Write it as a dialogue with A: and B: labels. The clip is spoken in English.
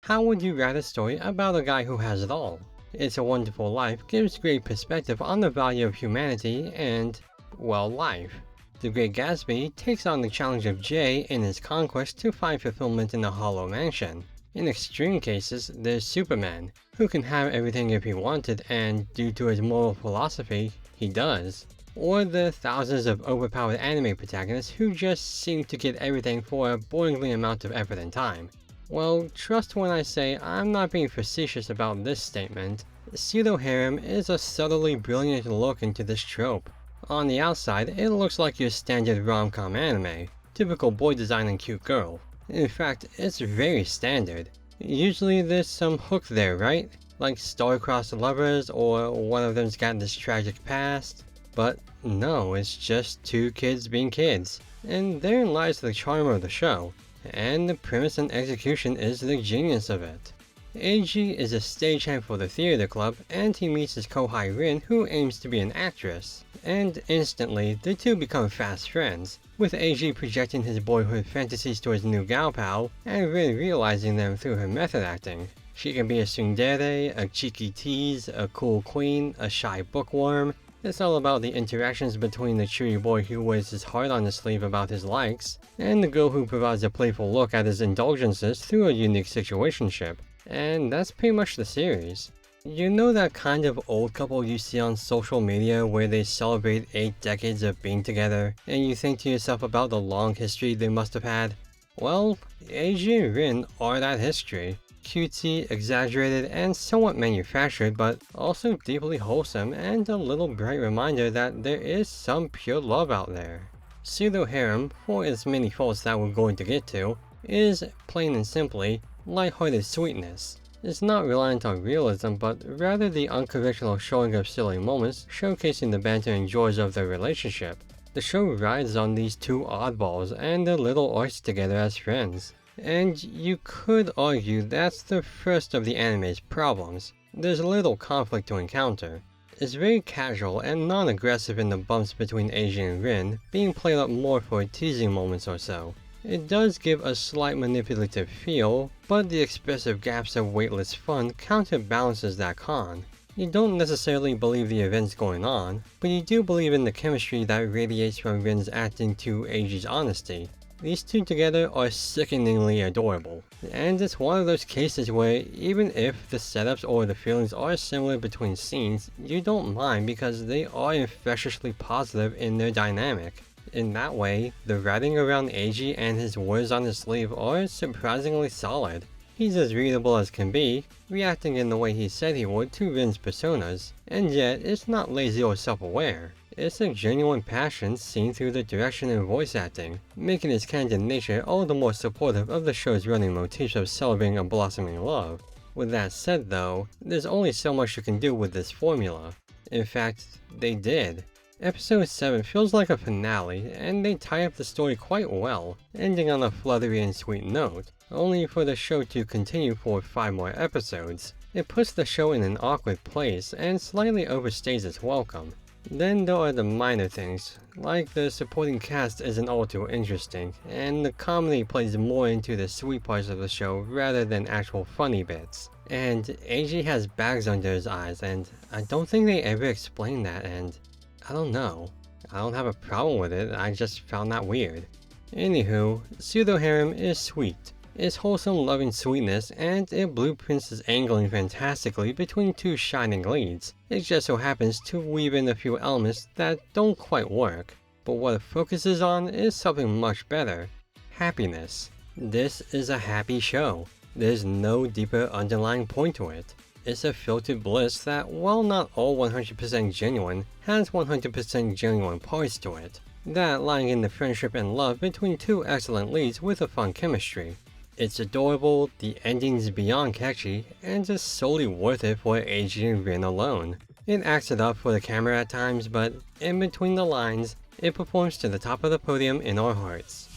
A: How Would You Write a Story About a Guy Who Has It All? It's a Wonderful Life gives great perspective on the value of humanity and, well, life. The Great Gatsby takes on the challenge of Jay in his conquest to find fulfillment in a hollow mansion. In extreme cases, there's Superman, who can have everything if he wanted and, due to his moral philosophy, he does. Or the thousands of overpowered anime protagonists who just seem to get everything for a boringly amount of effort and time. Well, trust when I say I'm not being facetious about this statement. Pseudo Harem is a subtly brilliant look into this trope. On the outside, it looks like your standard rom-com anime, typical boy design and cute girl. In fact, it's very standard. Usually there's some hook there, right? Like star-crossed lovers or one of them's got this tragic past. But no, it's just two kids being kids. And therein lies the charm of the show. And the premise and execution is the genius of it. Eiji is a stagehand for the theater club, and he meets his kohai Rin, who aims to be an actress. And instantly, the two become fast friends, with Eiji projecting his boyhood fantasies to his new gal pal, and Rin realizing them through her method acting. She can be a tsundere, a cheeky tease, a cool queen, a shy bookworm. It's all about the interactions between the cheery boy who wears his heart on his sleeve about his likes, and the girl who provides a playful look at his indulgences through a unique situationship. And that's pretty much the series. You know that kind of old couple you see on social media where they celebrate 8 decades of being together, and you think to yourself about the long history they must have had? Well, Eiji and Rin are that history. Cutesy, exaggerated, and somewhat manufactured, but also deeply wholesome and a little bright reminder that there is some pure love out there. Pseudo Harem, for its many faults that we're going to get to, is, plain and simply, lighthearted sweetness. It's not reliant on realism, but rather the unconventional showing of silly moments, showcasing the banter and joys of their relationship. The show rides on these two oddballs and their little arcs together as friends. And you could argue that's the first of the anime's problems. There's little conflict to encounter. It's very casual and non-aggressive in the bumps between Eiji and Rin, being played up more for teasing moments or so. It does give a slight manipulative feel, but the expressive gaps of weightless fun counterbalances that con. You don't necessarily believe the events going on, but you do believe in the chemistry that radiates from Rin's acting to Eiji's honesty. These two together are sickeningly adorable, and it's one of those cases where even if the setups or the feelings are similar between scenes, you don't mind because they are infectiously positive in their dynamic. In that way, the writing around Eiji and his words on his sleeve are surprisingly solid. He's as readable as can be, reacting in the way he said he would to Rin's personas, and yet it's not lazy or self-aware. It's a genuine passion seen through the direction and voice acting, making his candid nature all the more supportive of the show's running motifs of celebrating a blossoming love. With that said though, there's only so much you can do with this formula. In fact, they did. Episode 7 feels like a finale, and they tie up the story quite well, ending on a fluttery and sweet note, only for the show to continue for 5 more episodes. It puts the show in an awkward place, and slightly overstays its welcome. Then there are the minor things, like the supporting cast isn't all too interesting, and the comedy plays more into the sweet parts of the show rather than actual funny bits. And Eiji has bags under his eyes, and I don't think they ever explain that, and I don't know. I don't have a problem with it, I just found that weird. Anywho, Pseudo Harem is sweet. It's wholesome loving sweetness, and it blueprints its angling fantastically between two shining leads. It just so happens to weave in a few elements that don't quite work. But what it focuses on is something much better. Happiness. This is a happy show. There's no deeper underlying point to it. It's a filtered bliss that, while not all 100% genuine, has 100% genuine parts to it. That lying in the friendship and love between two excellent leads with a fun chemistry. It's adorable, the ending's beyond catchy, and just solely worth it for Eiji and Rin alone. It acts it up for the camera at times, but in between the lines, it performs to the top of the podium in our hearts.